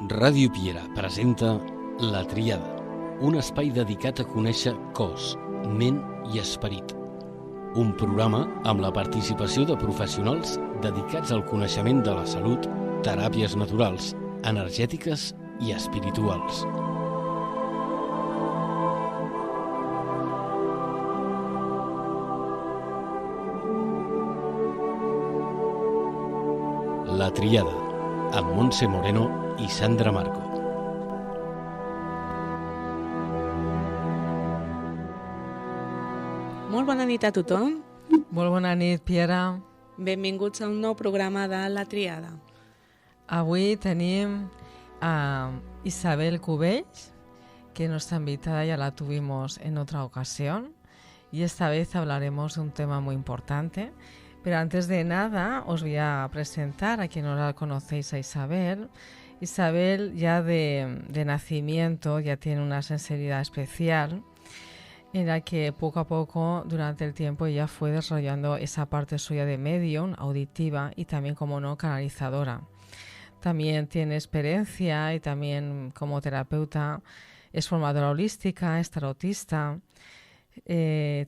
Ràdio Piera presenta La Tríada, un espai dedicat a conèixer cos, ment i esperit. Un programa amb la participació de professionals dedicats al coneixement de la salut, teràpies naturals, energètiques i espirituals. La Tríada, amb Montse Moreno i Sandra Marco. Molt bona nit a tothom. Molt bona nit, Piera. Benvinguts a un nou programa de La Tríada. Avui tenim a Isabel Cubells, que nuestra invitada ya la tuvimos en otra ocasión, y esta vez hablaremos de un tema muy importante. Pero antes de nada os voy a presentar a quien no la conocéis, a Isabel. Isabel ya de nacimiento ya tiene una sensibilidad especial en la que poco a poco durante el tiempo ella fue desarrollando esa parte suya de medium, auditiva y también, como no, canalizadora. También tiene experiencia y también como terapeuta es formadora holística, es tarotista.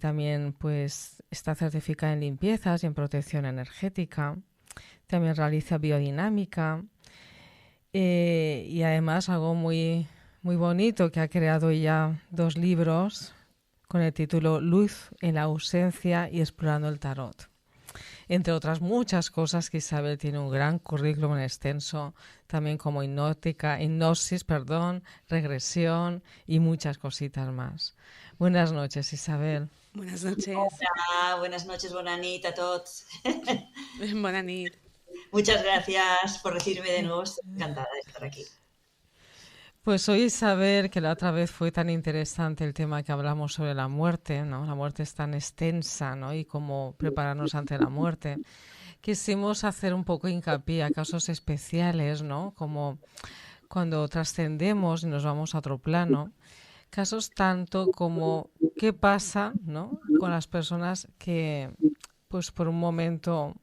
También pues está certificada en limpiezas y en protección energética. También realiza biodinámica y además algo muy, muy bonito, que ha creado ya 2 libros con el título Luz en la ausencia y explorando el tarot. Entre otras muchas cosas, que Isabel tiene un gran currículum extenso, también como hipnosis, regresión y muchas cositas más. Buenas noches, Isabel. Buenas noches. Hola, buenas noches, bona nit a tots. Bona nit. Muchas gracias por recibirme de nuevo, estoy encantada de estar aquí. Pues hoy, Isabel, que la otra vez fue tan interesante el tema que hablamos sobre la muerte, ¿no? La muerte es tan extensa, ¿no? Y cómo prepararnos ante la muerte. Quisimos hacer un poco hincapié a casos especiales, ¿no? Como cuando trascendemos y nos vamos a otro plano. Casos tanto como qué pasa, ¿no?, con las personas que, pues por un momento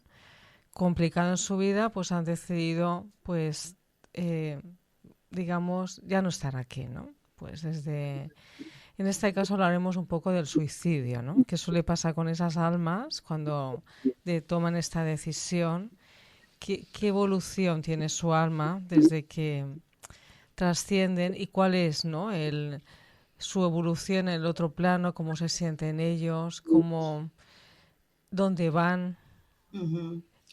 complicado en su vida, pues han decidido, pues, digamos, ya no estar aquí, ¿no? Pues en este caso hablaremos un poco del suicidio, ¿no? ¿Qué suele pasar con esas almas cuando toman esta decisión? ¿Qué evolución tiene su alma desde que trascienden y cuál es, ¿no?, su evolución en el otro plano, cómo se sienten ellos, dónde van?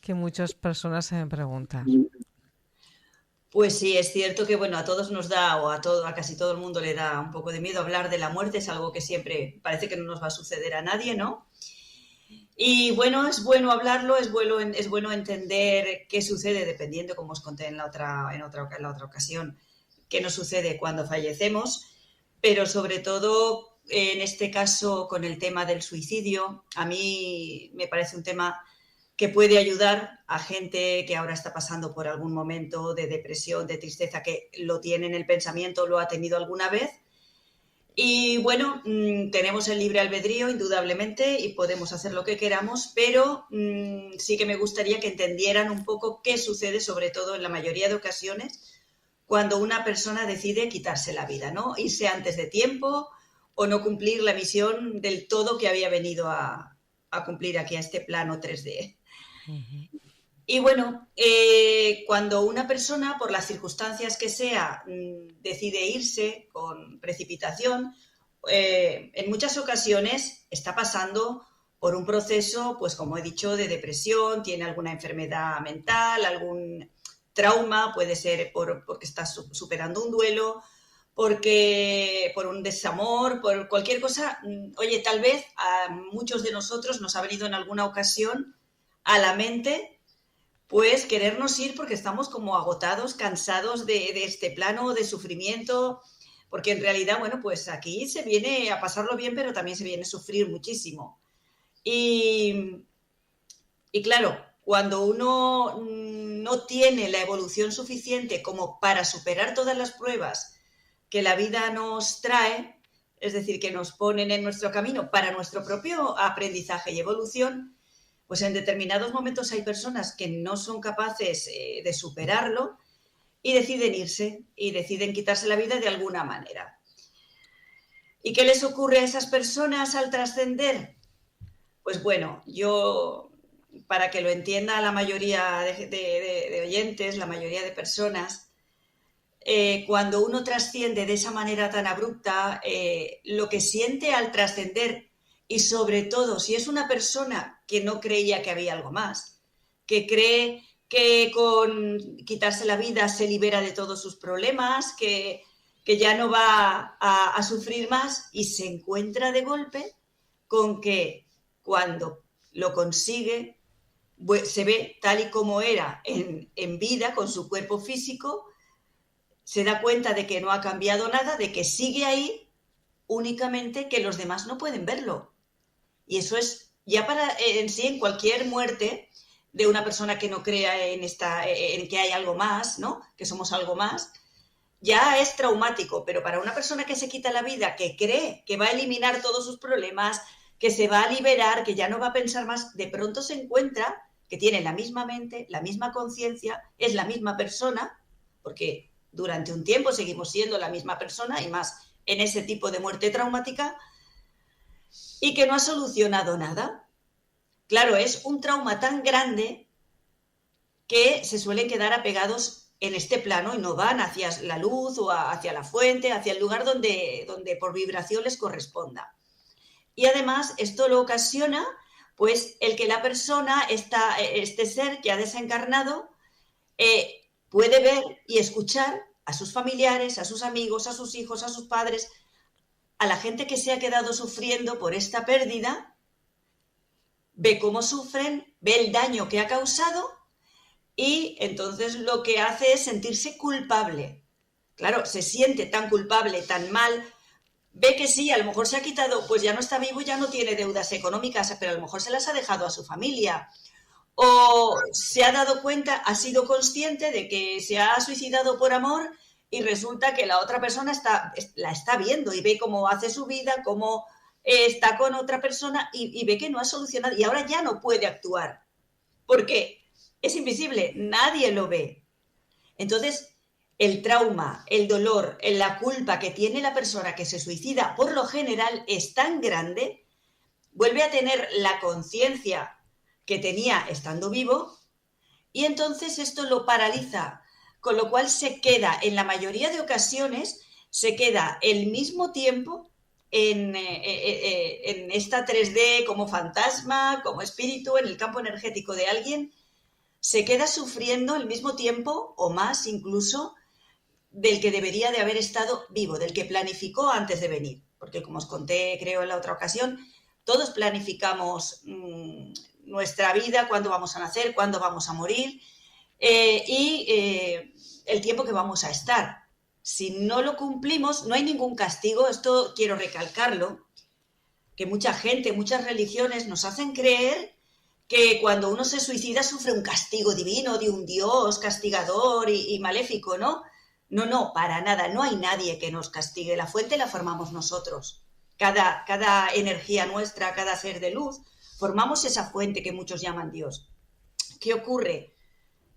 Que muchas personas se preguntan. Pues sí, es cierto que bueno, a todos nos da, o a casi todo el mundo le da un poco de miedo hablar de la muerte, es algo que siempre parece que no nos va a suceder a nadie, ¿no? Y bueno, es bueno hablarlo, es bueno entender qué sucede, dependiendo, como os conté en la otra ocasión, qué nos sucede cuando fallecemos. Pero sobre todo, en este caso, con el tema del suicidio, a mí me parece un tema que puede ayudar a gente que ahora está pasando por algún momento de depresión, de tristeza, que lo tiene en el pensamiento, lo ha tenido alguna vez. Y bueno, tenemos el libre albedrío, indudablemente, y podemos hacer lo que queramos, pero sí que me gustaría que entendieran un poco qué sucede, sobre todo en la mayoría de ocasiones, cuando una persona decide quitarse la vida, ¿no? Irse antes de tiempo o no cumplir la misión del todo que había venido a cumplir aquí a este plano 3D. Uh-huh. Y bueno, cuando una persona, por las circunstancias que sea, decide irse con precipitación, en muchas ocasiones está pasando por un proceso, pues como he dicho, de depresión, tiene alguna enfermedad mental, algún trauma, puede ser porque estás superando un duelo, por un desamor, por cualquier cosa. Oye, tal vez a muchos de nosotros nos ha venido en alguna ocasión a la mente, pues querernos ir porque estamos como agotados, cansados de este plano de sufrimiento, porque en realidad, bueno, pues aquí se viene a pasarlo bien, pero también se viene a sufrir muchísimo. Y claro, cuando uno no tiene la evolución suficiente como para superar todas las pruebas que la vida nos trae, es decir, que nos ponen en nuestro camino para nuestro propio aprendizaje y evolución, pues en determinados momentos hay personas que no son capaces de superarlo y deciden irse y deciden quitarse la vida de alguna manera. ¿Y qué les ocurre a esas personas al trascender? Pues bueno, yo, para que lo entienda la mayoría de oyentes, la mayoría de personas, cuando uno trasciende de esa manera tan abrupta, lo que siente al trascender, y sobre todo si es una persona que no creía que había algo más, que cree que con quitarse la vida se libera de todos sus problemas, que ya no va a sufrir más, y se encuentra de golpe con que cuando lo consigue se ve tal y como era en vida, con su cuerpo físico, se da cuenta de que no ha cambiado nada, de que sigue ahí, únicamente que los demás no pueden verlo. Y eso es ya en sí, en cualquier muerte de una persona que no crea en que hay algo más, ¿no? Que somos algo más, ya es traumático. Pero para una persona que se quita la vida, que cree que va a eliminar todos sus problemas, que se va a liberar, que ya no va a pensar más, de pronto se encuentra que tiene la misma mente, la misma conciencia, es la misma persona, porque durante un tiempo seguimos siendo la misma persona, y más en ese tipo de muerte traumática, y que no ha solucionado nada. Claro, es un trauma tan grande que se suelen quedar apegados en este plano y no van hacia la luz o hacia la fuente, hacia el lugar donde por vibración les corresponda. Y además esto lo ocasiona pues el que la persona, este ser que ha desencarnado, puede ver y escuchar a sus familiares, a sus amigos, a sus hijos, a sus padres, a la gente que se ha quedado sufriendo por esta pérdida, ve cómo sufren, ve el daño que ha causado, y entonces lo que hace es sentirse culpable. Claro, se siente tan culpable, tan mal, ve que sí, a lo mejor se ha quitado, pues ya no está vivo, ya no tiene deudas económicas, pero a lo mejor se las ha dejado a su familia. O se ha dado cuenta, ha sido consciente de que se ha suicidado por amor, y resulta que la otra persona la está viendo y ve cómo hace su vida, cómo está con otra persona, y ve que no ha solucionado, y ahora ya no puede actuar porque es invisible, nadie lo ve. Entonces, el trauma, el dolor, la culpa que tiene la persona que se suicida, por lo general es tan grande, vuelve a tener la conciencia que tenía estando vivo, y entonces esto lo paraliza, con lo cual se queda, en la mayoría de ocasiones, se queda el mismo tiempo en esta 3D como fantasma, como espíritu, en el campo energético de alguien, se queda sufriendo el mismo tiempo, o más incluso, del que debería de haber estado vivo, del que planificó antes de venir. Porque como os conté, creo, en la otra ocasión, todos planificamos nuestra vida, cuándo vamos a nacer, cuándo vamos a morir, y el tiempo que vamos a estar. Si no lo cumplimos, no hay ningún castigo. Esto quiero recalcarlo, que mucha gente, muchas religiones nos hacen creer que cuando uno se suicida sufre un castigo divino de un Dios castigador y maléfico, ¿no? No, para nada, no hay nadie que nos castigue. La fuente la formamos nosotros. Cada energía nuestra, cada ser de luz, formamos esa fuente que muchos llaman Dios. ¿Qué ocurre?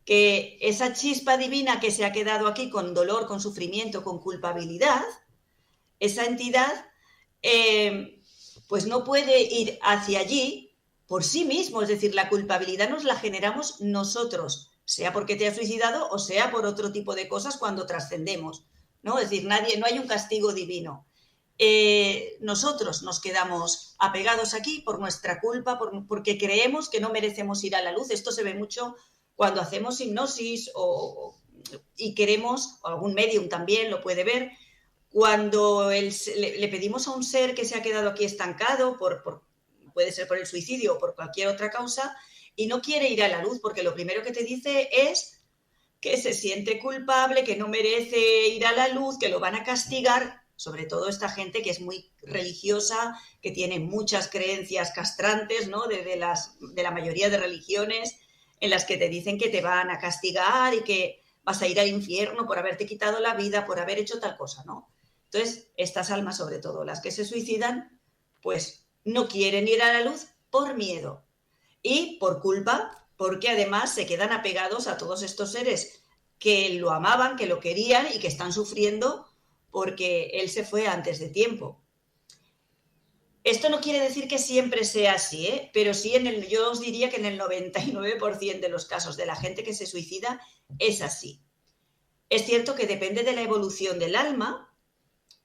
Que esa chispa divina que se ha quedado aquí con dolor, con sufrimiento, con culpabilidad, esa entidad pues no puede ir hacia allí por sí mismo. Es decir, la culpabilidad nos la generamos nosotros, sea porque te has suicidado o sea por otro tipo de cosas cuando trascendemos, ¿no? Es decir, no hay un castigo divino. Nosotros nos quedamos apegados aquí por nuestra culpa, porque creemos que no merecemos ir a la luz. Esto se ve mucho cuando hacemos hipnosis y queremos, o algún medium también lo puede ver, cuando le pedimos a un ser que se ha quedado aquí estancado, puede ser por el suicidio o por cualquier otra causa, y no quiere ir a la luz, porque lo primero que te dice es que se siente culpable, que no merece ir a la luz, que lo van a castigar, sobre todo esta gente que es muy religiosa, que tiene muchas creencias castrantes, ¿no? de la mayoría de religiones, en las que te dicen que te van a castigar y que vas a ir al infierno por haberte quitado la vida, por haber hecho tal cosa, ¿no? Entonces, estas almas, sobre todo las que se suicidan, pues no quieren ir a la luz por miedo y por culpa, porque además se quedan apegados a todos estos seres que lo amaban, que lo querían y que están sufriendo porque él se fue antes de tiempo. Esto no quiere decir que siempre sea así, ¿eh? Pero sí, yo os diría que en el 99% de los casos de la gente que se suicida es así. Es cierto que depende de la evolución del alma.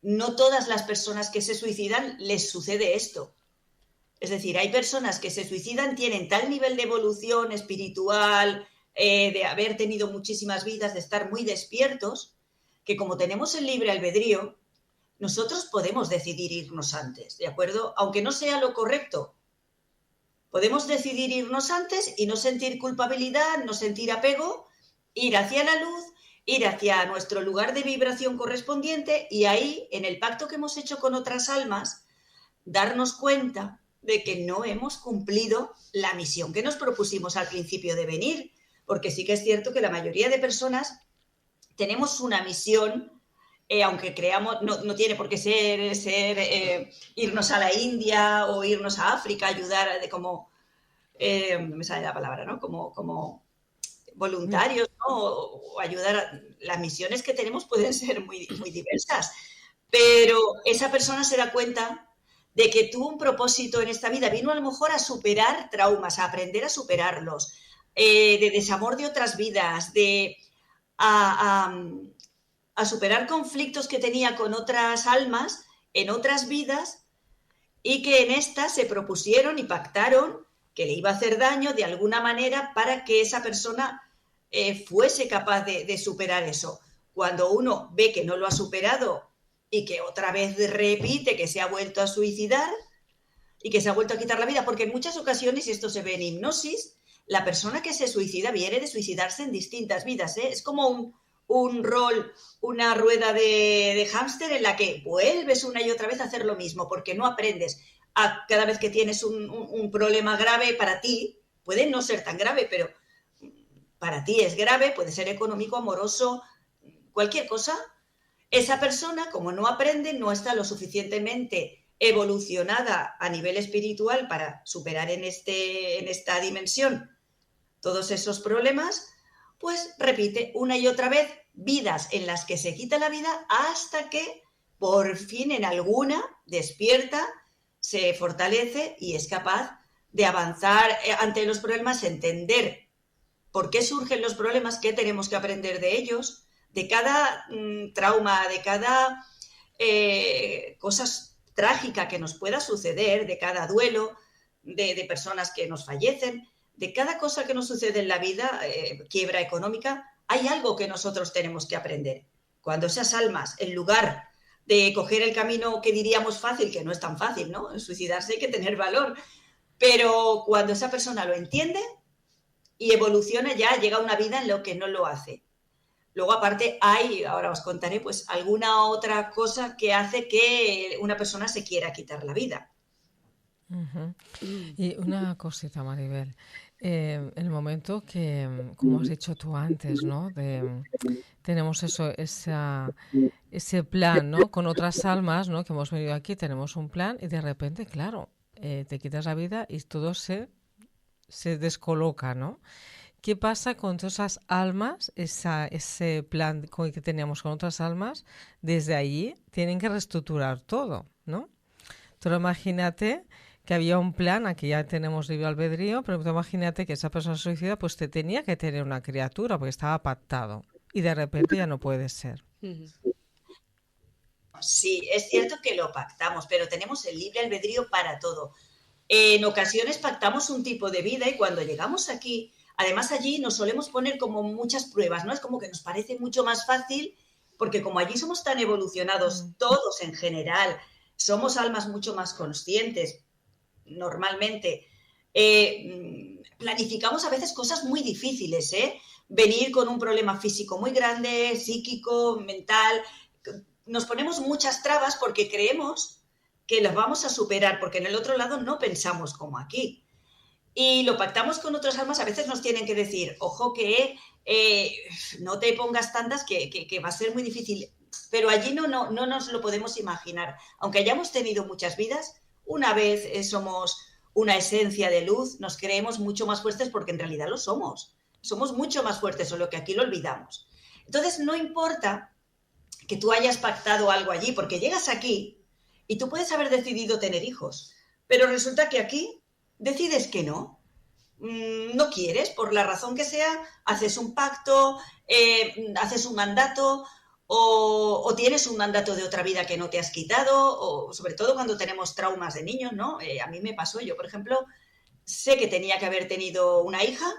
No todas las personas que se suicidan les sucede esto. Es decir, hay personas que se suicidan, tienen tal nivel de evolución espiritual, de haber tenido muchísimas vidas, de estar muy despiertos, que como tenemos el libre albedrío, nosotros podemos decidir irnos antes, ¿de acuerdo? Aunque no sea lo correcto. Podemos decidir irnos antes y no sentir culpabilidad, no sentir apego, ir hacia la luz, ir hacia nuestro lugar de vibración correspondiente y ahí, en el pacto que hemos hecho con otras almas, darnos cuenta de que no hemos cumplido la misión que nos propusimos al principio de venir, porque sí que es cierto que la mayoría de personas tenemos una misión, aunque creamos, no tiene por qué ser irnos a la India o irnos a África, ayudar como, no me sale la palabra, ¿no? Como voluntarios, ¿no? O ayudar. Las misiones que tenemos pueden ser muy, muy diversas, pero esa persona se da cuenta de que tuvo un propósito en esta vida, vino a lo mejor a superar traumas, a aprender a superarlos, de desamor de otras vidas, a superar conflictos que tenía con otras almas en otras vidas y que en esta se propusieron y pactaron que le iba a hacer daño de alguna manera para que esa persona fuese capaz de superar eso. Cuando uno ve que no lo ha superado y que otra vez repite que se ha vuelto a suicidar y que se ha vuelto a quitar la vida, porque en muchas ocasiones, y esto se ve en hipnosis, la persona que se suicida viene de suicidarse en distintas vidas, ¿eh? Es como un rol, una rueda de hámster en la que vuelves una y otra vez a hacer lo mismo, porque no aprendes. Cada vez que tienes un problema grave para ti, puede no ser tan grave, pero para ti es grave, puede ser económico, amoroso, cualquier cosa. Esa persona, como no aprende, no está lo suficientemente evolucionada a nivel espiritual para superar en esta dimensión todos esos problemas, pues repite una y otra vez vidas en las que se quita la vida hasta que por fin en alguna despierta, se fortalece y es capaz de avanzar ante los problemas, entender por qué surgen los problemas, qué tenemos que aprender de ellos, de cada trauma, de cada cosa trágica que nos pueda suceder, de cada duelo, de personas que nos fallecen, de cada cosa que nos sucede en la vida, quiebra económica, hay algo que nosotros tenemos que aprender. Cuando esas almas, en lugar de coger el camino que diríamos fácil, que no es tan fácil, ¿no? En suicidarse hay que tener valor, pero cuando esa persona lo entiende y evoluciona, ya llega a una vida en la que no lo hace. Luego, aparte, ahora os contaré, pues, alguna otra cosa que hace que una persona se quiera quitar la vida. Uh-huh. Y una cosita, Maribel. En el momento que, como has dicho tú antes, ¿no? Tenemos ese plan, ¿no? Con otras almas, ¿no? Que hemos venido aquí, tenemos un plan y de repente, claro, te quitas la vida y todo se descoloca, ¿no? ¿Qué pasa con todas esas almas, ese plan que teníamos con otras almas? Desde allí tienen que reestructurar todo, ¿no? Pero imagínate que había un plan, aquí ya tenemos libre albedrío, pero imagínate que esa persona suicida pues te tenía que tener una criatura porque estaba pactado y de repente ya no puede ser. Sí, es cierto que lo pactamos, pero tenemos el libre albedrío para todo. En ocasiones pactamos un tipo de vida y cuando llegamos aquí, además allí nos solemos poner como muchas pruebas, ¿no? Es como que nos parece mucho más fácil porque como allí somos tan evolucionados todos en general, somos almas mucho más conscientes. Normalmente planificamos a veces cosas muy difíciles, venir con un problema físico muy grande, psíquico, mental, nos ponemos muchas trabas porque creemos que las vamos a superar, porque en el otro lado no pensamos como aquí y lo pactamos con otras almas. A veces nos tienen que decir, ojo que no te pongas tantas que va a ser muy difícil, pero allí no nos lo podemos imaginar, aunque hayamos tenido muchas vidas. Una vez somos una esencia de luz, nos creemos mucho más fuertes porque en realidad lo somos. Somos mucho más fuertes, solo que aquí lo olvidamos. Entonces, no importa que tú hayas pactado algo allí, porque llegas aquí y tú puedes haber decidido tener hijos, pero resulta que aquí decides que no. No quieres, por la razón que sea, haces un pacto, haces un mandato o tienes un mandato de otra vida que no te has quitado, o sobre todo cuando tenemos traumas de niños, ¿no? A mí me pasó, yo por ejemplo, sé que tenía que haber tenido una hija,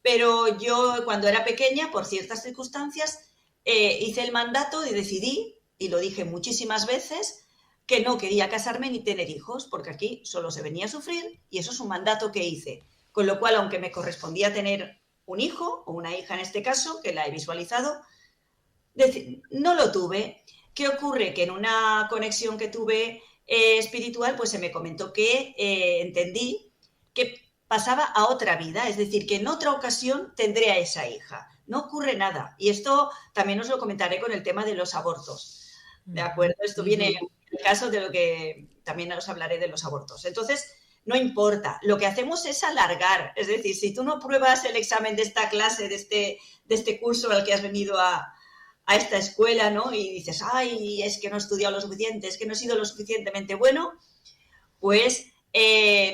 pero yo cuando era pequeña, por ciertas circunstancias, hice el mandato y decidí, y lo dije muchísimas veces, que no quería casarme ni tener hijos, porque aquí solo se venía a sufrir y eso es un mandato que hice. Con lo cual, aunque me correspondía tener un hijo o una hija en este caso, que la he visualizado, no lo tuve. ¿Qué ocurre? Que en una conexión que tuve espiritual, pues se me comentó que entendí que pasaba a otra vida, es decir, que en otra ocasión tendré a esa hija. No ocurre nada. Y esto también os lo comentaré con el tema de los abortos. ¿De acuerdo? Esto viene en el caso de lo que también os hablaré de los abortos. Entonces, no importa, lo que hacemos es alargar, es decir, si tú no pruebas el examen de esta clase, de este curso al que has venido a esta escuela, ¿no? Y dices, ay, es que no he estudiado lo suficiente, es que no he sido lo suficientemente bueno, pues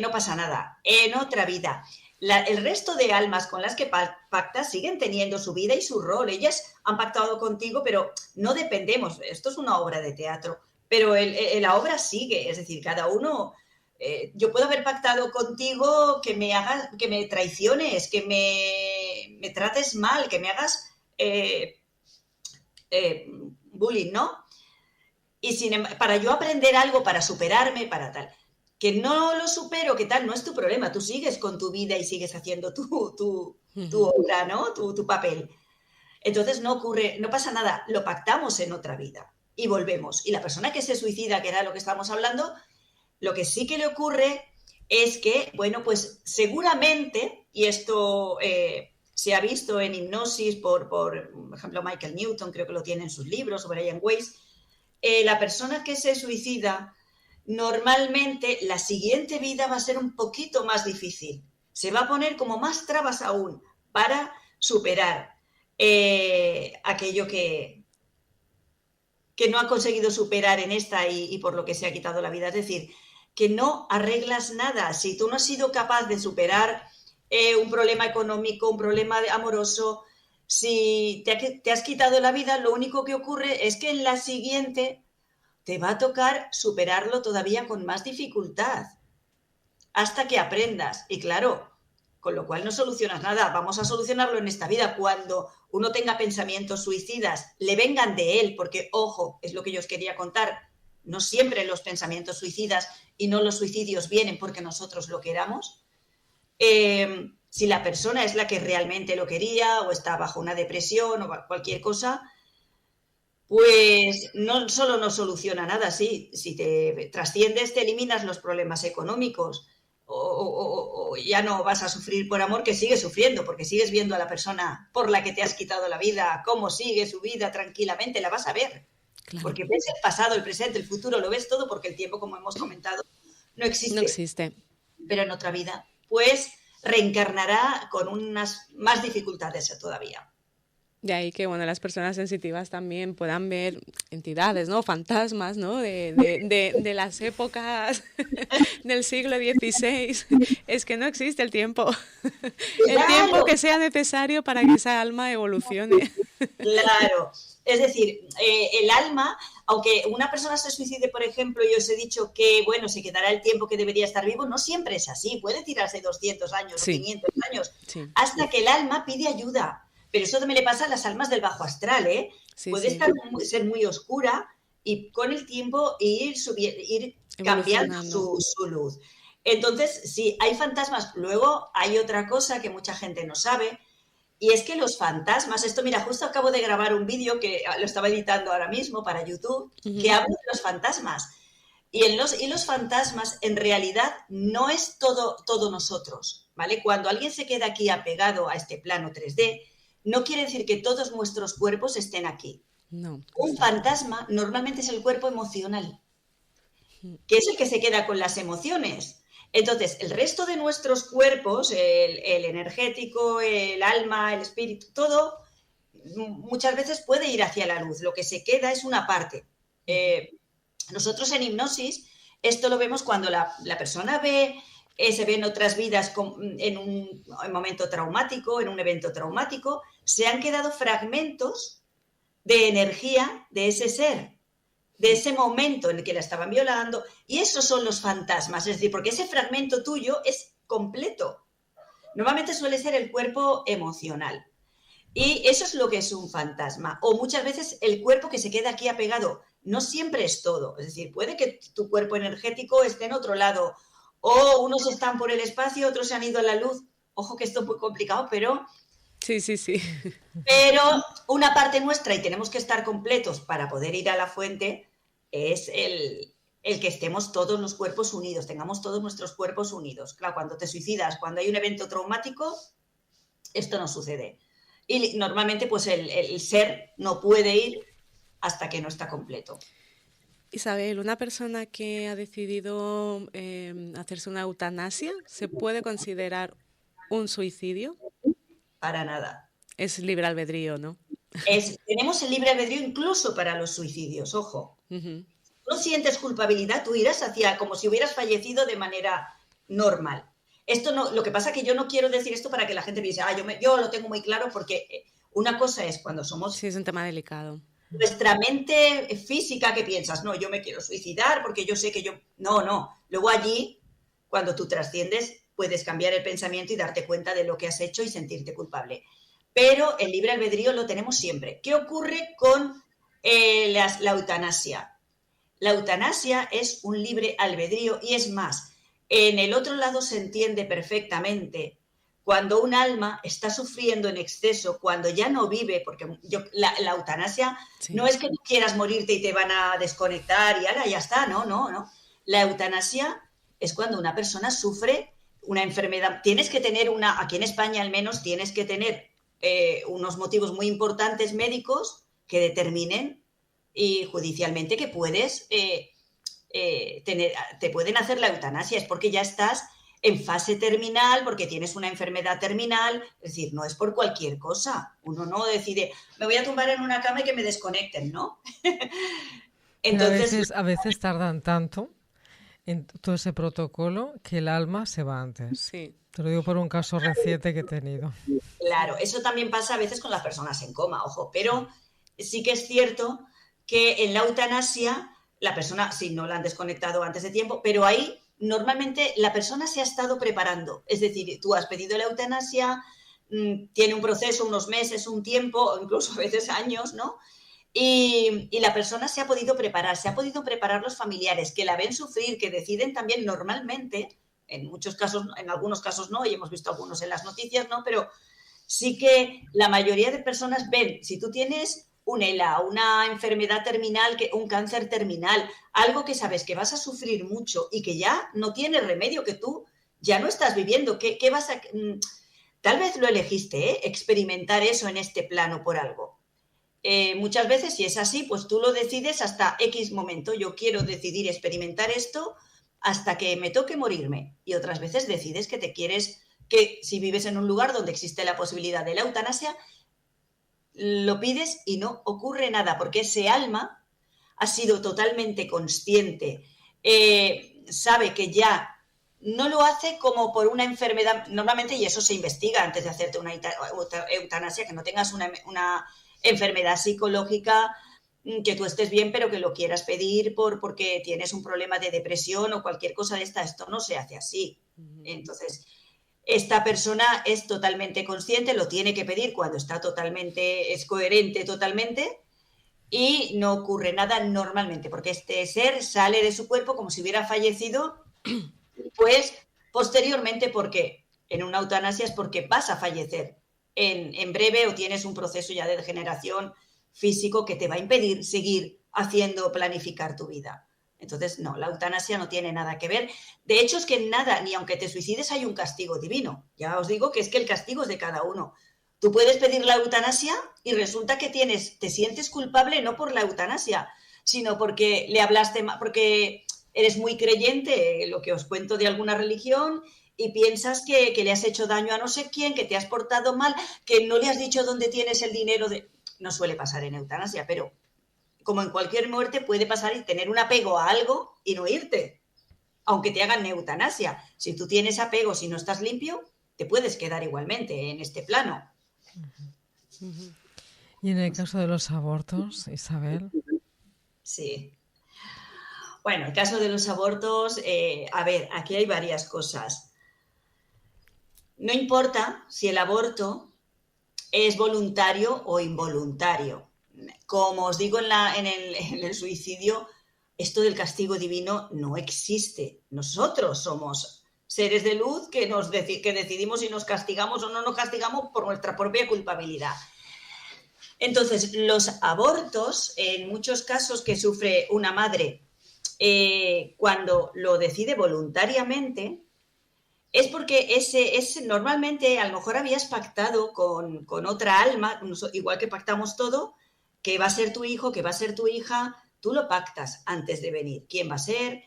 no pasa nada. En otra vida, el resto de almas con las que pactas siguen teniendo su vida y su rol. Ellas han pactado contigo, pero no dependemos. Esto es una obra de teatro, pero la obra sigue, es decir, cada uno... yo puedo haber pactado contigo que me traiciones, que me trates mal, que me hagas bullying, ¿no? Y para yo aprender algo, para superarme, para tal. Que no lo supero, que tal, no es tu problema. Tú sigues con tu vida y sigues haciendo tu obra, ¿no? Tu papel. Entonces no pasa nada. Lo pactamos en otra vida y volvemos. Y la persona que se suicida, que era lo que estábamos hablando... Lo que sí que le ocurre es que, bueno, pues seguramente, y esto se ha visto en hipnosis por ejemplo, Michael Newton, creo que lo tiene en sus libros, o Brian Weiss, la persona que se suicida, normalmente la siguiente vida va a ser un poquito más difícil. Se va a poner como más trabas aún para superar aquello que no ha conseguido superar en esta y por lo que se ha quitado la vida. Es decir, que no arreglas nada. Si tú no has sido capaz de superar un problema económico, un problema amoroso, si te has quitado la vida, lo único que ocurre es que en la siguiente te va a tocar superarlo todavía con más dificultad hasta que aprendas. Y claro, con lo cual no solucionas nada. Vamos a solucionarlo en esta vida cuando uno tenga pensamientos suicidas, le vengan de él, porque, ojo, es lo que yo os quería contar, no siempre los pensamientos suicidas y no los suicidios vienen porque nosotros lo queramos. Si la persona es la que realmente lo quería o está bajo una depresión o cualquier cosa, pues no solo no soluciona nada, sí, si te trasciendes, te eliminas los problemas económicos o ya no vas a sufrir por amor, que sigues sufriendo porque sigues viendo a la persona por la que te has quitado la vida, cómo sigue su vida tranquilamente, la vas a ver. Claro. Porque ves el pasado, el presente, el futuro, lo ves todo porque el tiempo, como hemos comentado, no existe. No existe. Pero en otra vida, pues reencarnará con unas más dificultades todavía. De ahí que, bueno, las personas sensitivas también puedan ver entidades, ¿no? Fantasmas, ¿no? De las épocas del siglo XVI. Es que no existe el tiempo. ¡Claro! El tiempo que sea necesario para que esa alma evolucione. Claro. Es decir, el alma, aunque una persona se suicide, por ejemplo, y os he dicho que, bueno, se quedará el tiempo que debería estar vivo, no siempre es así. Puede tirarse 200 años sí. o 500 años sí. hasta que el alma pide ayuda. Pero eso también le pasa a las almas del bajo astral, ¿eh? Sí, puede sí. ser muy oscura y con el tiempo ir cambiando su luz. Entonces, sí, hay fantasmas. Luego hay otra cosa que mucha gente no sabe, y es que los fantasmas, esto mira, justo acabo de grabar un vídeo que lo estaba editando ahora mismo para YouTube, que habla de los fantasmas. Y los fantasmas en realidad no es todo nosotros, ¿vale? Cuando alguien se queda aquí apegado a este plano 3D, no quiere decir que todos nuestros cuerpos estén aquí. No. Un fantasma normalmente es el cuerpo emocional, que es el que se queda con las emociones. Entonces, el resto de nuestros cuerpos, el energético, el alma, el espíritu, todo, muchas veces puede ir hacia la luz, lo que se queda es una parte. Nosotros en hipnosis, esto lo vemos cuando la persona se ve en otras vidas en un momento traumático, en un evento traumático, se han quedado fragmentos de energía de ese ser, de ese momento en el que la estaban violando, y esos son los fantasmas, es decir, porque ese fragmento tuyo es completo. Normalmente suele ser el cuerpo emocional. Y eso es lo que es un fantasma. O muchas veces el cuerpo que se queda aquí apegado. No siempre es todo. Es decir, puede que tu cuerpo energético esté en otro lado. O unos están por el espacio, otros se han ido a la luz. Ojo que esto es muy complicado, pero... Sí. Pero una parte nuestra, y tenemos que estar completos para poder ir a la fuente, es el que estemos todos los cuerpos unidos, tengamos todos nuestros cuerpos unidos. Claro, cuando te suicidas, cuando hay un evento traumático, esto no sucede. Y normalmente pues el ser no puede ir hasta que no está completo. Isabel, una persona que ha decidido hacerse una eutanasia, ¿se puede considerar un suicidio? Para nada. Es libre albedrío, ¿no? Tenemos el libre albedrío incluso para los suicidios, ojo. No sientes culpabilidad, tú irás hacia como si hubieras fallecido de manera normal. Esto no, lo que pasa es que yo no quiero decir esto para que la gente piense, yo lo tengo muy claro, porque una cosa es cuando somos... Sí, es un tema delicado. Nuestra mente física que piensas, no, yo me quiero suicidar porque yo sé que yo... No. Luego allí, cuando tú trasciendes, puedes cambiar el pensamiento y darte cuenta de lo que has hecho y sentirte culpable. Pero el libre albedrío lo tenemos siempre. ¿Qué ocurre con la eutanasia? La eutanasia es un libre albedrío y es más, en el otro lado se entiende perfectamente cuando un alma está sufriendo en exceso, cuando ya no vive, porque la eutanasia no es que tú quieras morirte y te van a desconectar y ahora ya está, no. La eutanasia es cuando una persona sufre una enfermedad. Tienes que tener aquí en España al menos, tienes que tener unos motivos muy importantes médicos que determinen y judicialmente que puedes te pueden hacer la eutanasia, es porque ya estás en fase terminal, porque tienes una enfermedad terminal, es decir, no es por cualquier cosa. Uno no decide, me voy a tumbar en una cama y que me desconecten, ¿no? Entonces, a veces tardan tanto en todo ese protocolo que el alma se va antes. Sí. Te lo digo por un caso reciente que he tenido. Claro, eso también pasa a veces con las personas en coma, ojo, pero sí que es cierto que en la eutanasia la persona, sí, no la han desconectado antes de tiempo, pero ahí normalmente la persona se ha estado preparando. Es decir, tú has pedido la eutanasia, tiene un proceso, unos meses, un tiempo, o incluso a veces años, ¿no? Y la persona se ha podido preparar los familiares que la ven sufrir, que deciden también normalmente, en muchos casos, en algunos casos no, y hemos visto algunos en las noticias, ¿no? Pero sí que la mayoría de personas ven, si tú tienes un ELA, una enfermedad terminal, un cáncer terminal, algo que sabes que vas a sufrir mucho y que ya no tiene remedio, que tú ya no estás viviendo, ¿qué vas a...? Tal vez lo elegiste, experimentar eso en este plano por algo. Muchas veces, si es así, pues tú lo decides hasta X momento. Yo quiero decidir experimentar esto hasta que me toque morirme. Y otras veces decides que si vives en un lugar donde existe la posibilidad de la eutanasia, lo pides y no ocurre nada, porque ese alma ha sido totalmente consciente, sabe que ya no lo hace como por una enfermedad, normalmente, y eso se investiga antes de hacerte una eutanasia, que no tengas una enfermedad psicológica, que tú estés bien, pero que lo quieras pedir porque tienes un problema de depresión o cualquier cosa de esto no se hace así. Entonces, esta persona es totalmente consciente, lo tiene que pedir cuando es coherente totalmente y no ocurre nada normalmente, porque este ser sale de su cuerpo como si hubiera fallecido, pues posteriormente, porque en una eutanasia es porque vas a fallecer en breve o tienes un proceso ya de degeneración físico que te va a impedir seguir planificar tu vida. Entonces, no, la eutanasia no tiene nada que ver. De hecho, es que nada, ni aunque te suicides hay un castigo divino. Ya os digo que es que el castigo es de cada uno. Tú puedes pedir la eutanasia y resulta que te sientes culpable no por la eutanasia, sino porque le hablaste, porque eres muy creyente, lo que os cuento de alguna religión, y piensas que le has hecho daño a no sé quién, que te has portado mal, que no le has dicho dónde tienes el dinero de... No suele pasar en eutanasia, pero como en cualquier muerte puede pasar y tener un apego a algo y no irte, aunque te hagan eutanasia. Si tú tienes apego, si no estás limpio, te puedes quedar igualmente en este plano. Y en el caso de los abortos, Isabel. Sí. Bueno, el caso de los abortos, a ver, aquí hay varias cosas. No importa si el aborto es voluntario o involuntario. Como os digo en el suicidio, esto del castigo divino no existe. Nosotros somos seres de luz que decidimos si nos castigamos o no nos castigamos por nuestra propia culpabilidad. Entonces, los abortos, en muchos casos que sufre una madre cuando lo decide voluntariamente, es porque normalmente a lo mejor habías pactado con otra alma, igual que pactamos todo, que va a ser tu hijo, que va a ser tu hija, tú lo pactas antes de venir, quién va a ser,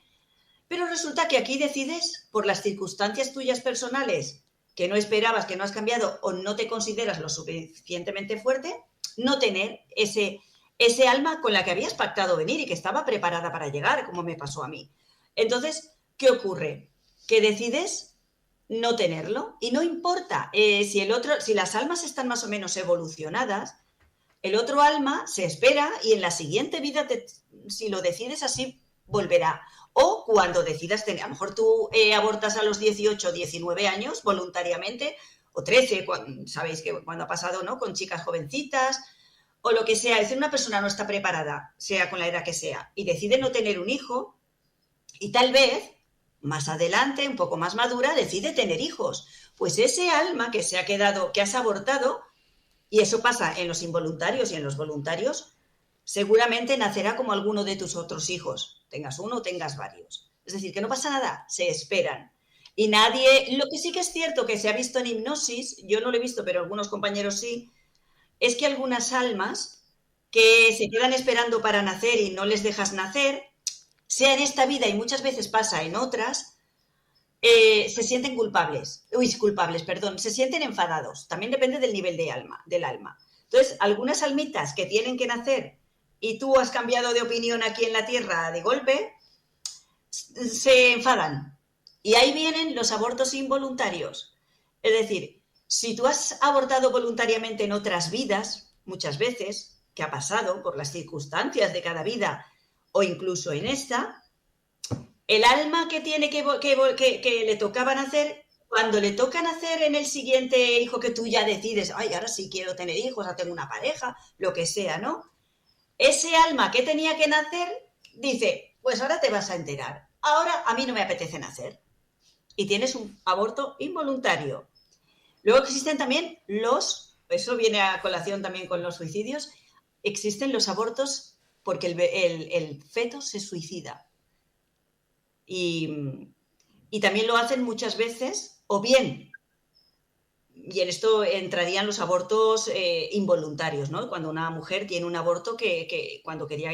pero resulta que aquí decides por las circunstancias tuyas personales que no esperabas, que no has cambiado o no te consideras lo suficientemente fuerte, no tener ese alma con la que habías pactado venir y que estaba preparada para llegar, como me pasó a mí. Entonces, ¿qué ocurre? Que decides no tenerlo y no importa si las almas están más o menos evolucionadas, el otro alma se espera y en la siguiente vida, si lo decides así, volverá. O cuando decidas tener, a lo mejor tú abortas a los 18, 19 años voluntariamente, o 13, sabéis que cuando ha pasado, ¿no? Con chicas jovencitas, o lo que sea. Es decir, una persona no está preparada, sea con la edad que sea, y decide no tener un hijo, y tal vez, más adelante, un poco más madura, decide tener hijos. Pues ese alma que se ha quedado, que has abortado, y eso pasa en los involuntarios y en los voluntarios, seguramente nacerá como alguno de tus otros hijos, tengas uno o tengas varios. Es decir, que no pasa nada, se esperan. Y nadie, lo que sí que es cierto que se ha visto en hipnosis, yo no lo he visto, pero algunos compañeros sí, es que algunas almas que se quedan esperando para nacer y no les dejas nacer, sea en esta vida y muchas veces pasa en otras, se sienten se sienten enfadados. También depende del nivel del alma. Entonces, algunas almitas que tienen que nacer y tú has cambiado de opinión aquí en la Tierra de golpe, se enfadan. Y ahí vienen los abortos involuntarios. Es decir, si tú has abortado voluntariamente en otras vidas, muchas veces, que ha pasado por las circunstancias de cada vida, o incluso en esta, el alma que tiene que le tocaba nacer, cuando le toca nacer en el siguiente hijo que tú ya decides, ay, ahora sí quiero tener hijos, ahora tengo una pareja, lo que sea, ¿no? Ese alma que tenía que nacer dice, pues ahora te vas a enterar, ahora a mí no me apetece nacer. Y tienes un aborto involuntario. Luego existen también eso viene a colación también con los suicidios, existen los abortos porque el feto se suicida. Y también lo hacen muchas veces, o bien, y en esto entrarían los abortos involuntarios, ¿no? Cuando una mujer tiene un aborto que cuando quería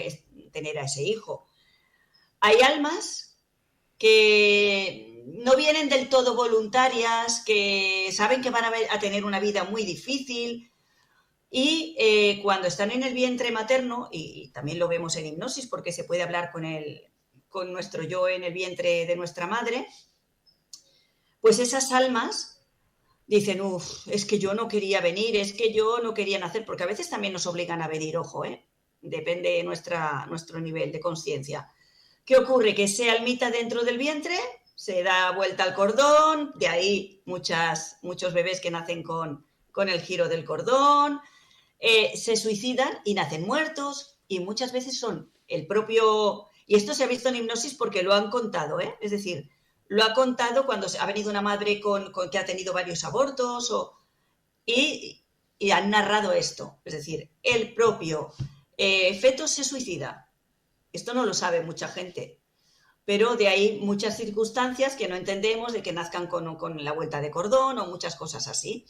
tener a ese hijo. Hay almas que no vienen del todo voluntarias, que saben que van a tener una vida muy difícil y cuando están en el vientre materno, y también lo vemos en hipnosis porque se puede hablar con nuestro yo en el vientre de nuestra madre, pues esas almas dicen, es que yo no quería venir, es que yo no quería nacer, porque a veces también nos obligan a venir, ojo, depende de nuestro nivel de conciencia. ¿Qué ocurre? Que ese almita dentro del vientre se da vuelta al cordón, de ahí muchos bebés que nacen con el giro del cordón, se suicidan y nacen muertos, y muchas veces son el propio... Y esto se ha visto en hipnosis porque lo han contado, es decir, lo ha contado cuando ha venido una madre que ha tenido varios abortos y han narrado esto. Es decir, el propio feto se suicida. Esto no lo sabe mucha gente, pero de ahí muchas circunstancias que no entendemos, de que nazcan con la vuelta de cordón o muchas cosas así.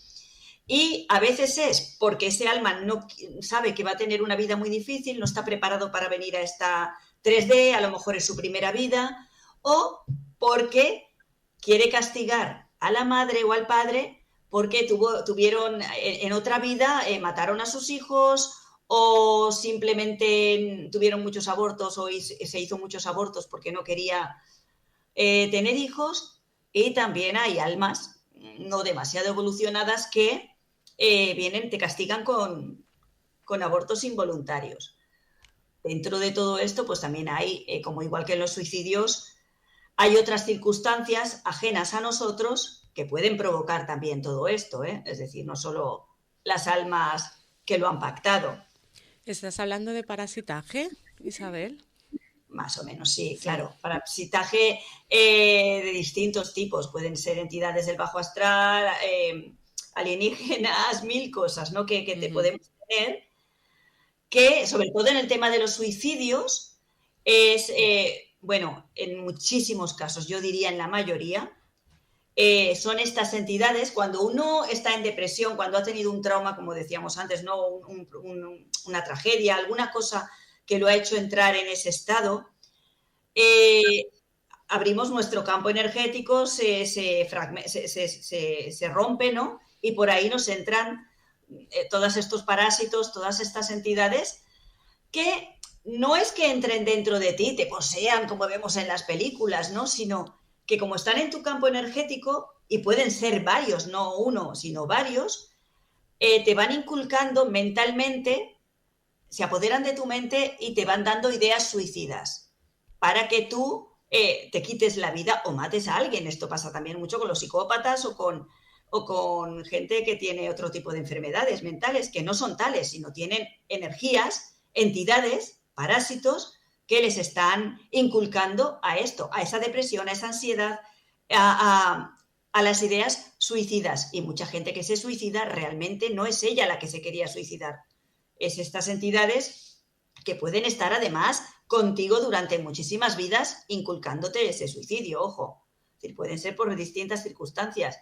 Y a veces es porque ese alma no sabe que va a tener una vida muy difícil, no está preparado para venir a esta 3D, a lo mejor es su primera vida, o porque quiere castigar a la madre o al padre porque tuvieron en otra vida, mataron a sus hijos o simplemente tuvieron muchos abortos o se hizo muchos abortos porque no quería tener hijos. Y también hay almas no demasiado evolucionadas que vienen, te castigan con abortos involuntarios. Dentro de todo esto, pues también hay, como igual que en los suicidios, hay otras circunstancias ajenas a nosotros que pueden provocar también todo esto, ¿eh? Es decir, no solo las almas que lo han pactado. ¿Estás hablando de parasitaje, Isabel? Más o menos, sí, claro. Parasitaje de distintos tipos. Pueden ser entidades del bajo astral, alienígenas, mil cosas, ¿no? Que te podemos tener. Que, sobre todo en el tema de los suicidios, es, bueno, en muchísimos casos, yo diría en la mayoría, son estas entidades, cuando uno está en depresión, cuando ha tenido un trauma, como decíamos antes, ¿no? Una tragedia, alguna cosa que lo ha hecho entrar en ese estado, abrimos nuestro campo energético, se rompe, ¿no? Y por ahí nos entran todos estos parásitos, todas estas entidades que no es que entren dentro de ti, te posean como vemos en las películas, ¿no? Sino que como están en tu campo energético, y pueden ser varios, no uno, sino varios, te van inculcando mentalmente, se apoderan de tu mente y te van dando ideas suicidas para que tú te quites la vida o mates a alguien. Esto pasa también mucho con los psicópatas o con gente que tiene otro tipo de enfermedades mentales, que no son tales, sino tienen energías, entidades, parásitos, que les están inculcando a esto, a esa depresión, a esa ansiedad, a las ideas suicidas. Y mucha gente que se suicida realmente no es ella la que se quería suicidar. Es estas entidades que pueden estar además contigo durante muchísimas vidas inculcándote ese suicidio, ojo. Es decir, pueden ser por distintas circunstancias.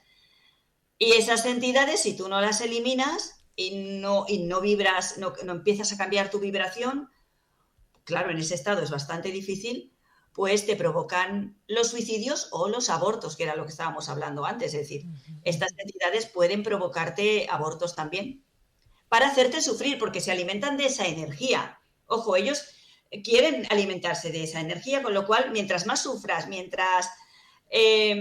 Y esas entidades, si tú no las eliminas y no vibras, no empiezas a cambiar tu vibración, claro, en ese estado es bastante difícil, pues te provocan los suicidios o los abortos, que era lo que estábamos hablando antes. Es decir, estas entidades pueden provocarte abortos también para hacerte sufrir, porque se alimentan de esa energía. Ojo, ellos quieren alimentarse de esa energía, con lo cual, mientras más sufras, mientras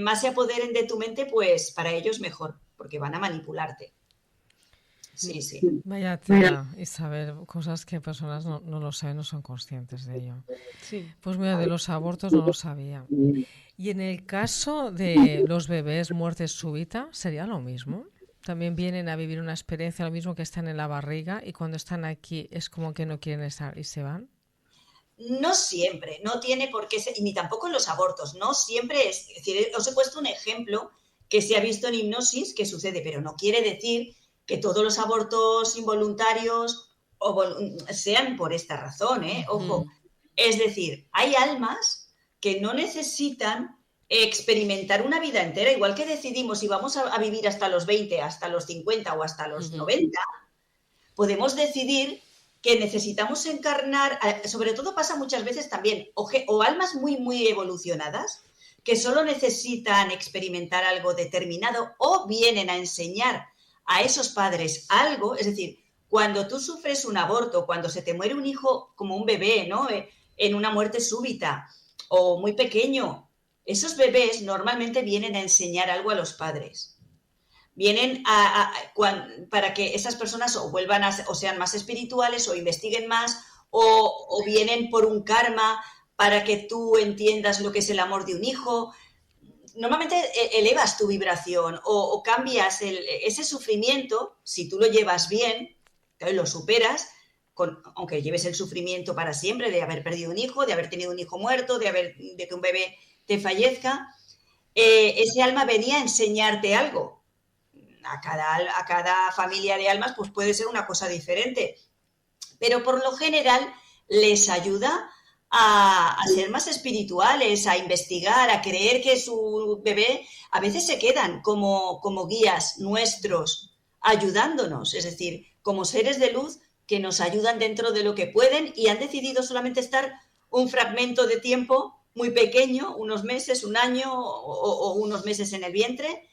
más se apoderen de tu mente, pues para ellos mejor, porque van a manipularte. Sí, sí. Vaya tela, Isabel, cosas que personas no lo saben, no son conscientes de ello. Sí. Pues mira, de los abortos no lo sabía. Y en el caso de los bebés muerte súbita, ¿sería lo mismo? También vienen a vivir una experiencia, lo mismo que están en la barriga, y cuando están aquí es como que no quieren estar y se van. No siempre, no tiene por qué ser, ni tampoco en los abortos, no siempre es decir, os he puesto un ejemplo que se ha visto en hipnosis que sucede, pero no quiere decir que todos los abortos involuntarios sean por esta razón, ¿eh? Ojo. Es decir, hay almas que no necesitan experimentar una vida entera, igual que decidimos si vamos a vivir hasta los 20, hasta los 50 o hasta los 90, podemos decidir que necesitamos encarnar, sobre todo pasa muchas veces también, o almas muy, muy evolucionadas, que solo necesitan experimentar algo determinado o vienen a enseñar a esos padres algo. Es decir, cuando tú sufres un aborto, cuando se te muere un hijo como un bebé, ¿no? En una muerte súbita o muy pequeño, esos bebés normalmente vienen a enseñar algo a los padres. Vienen para que esas personas o vuelvan o sean más espirituales o investiguen más o vienen por un karma para que tú entiendas lo que es el amor de un hijo. Normalmente elevas tu vibración o cambias ese sufrimiento, si tú lo llevas bien, lo superas, aunque lleves el sufrimiento para siempre de haber perdido un hijo, de haber tenido un hijo muerto, de que un bebé te fallezca, ese alma venía a enseñarte algo. A cada familia de almas pues puede ser una cosa diferente, pero por lo general les ayuda a ser más espirituales, a investigar, a creer que su bebé, a veces se quedan como guías nuestros, ayudándonos, es decir, como seres de luz que nos ayudan dentro de lo que pueden y han decidido solamente estar un fragmento de tiempo muy pequeño, unos meses, un año o unos meses en el vientre,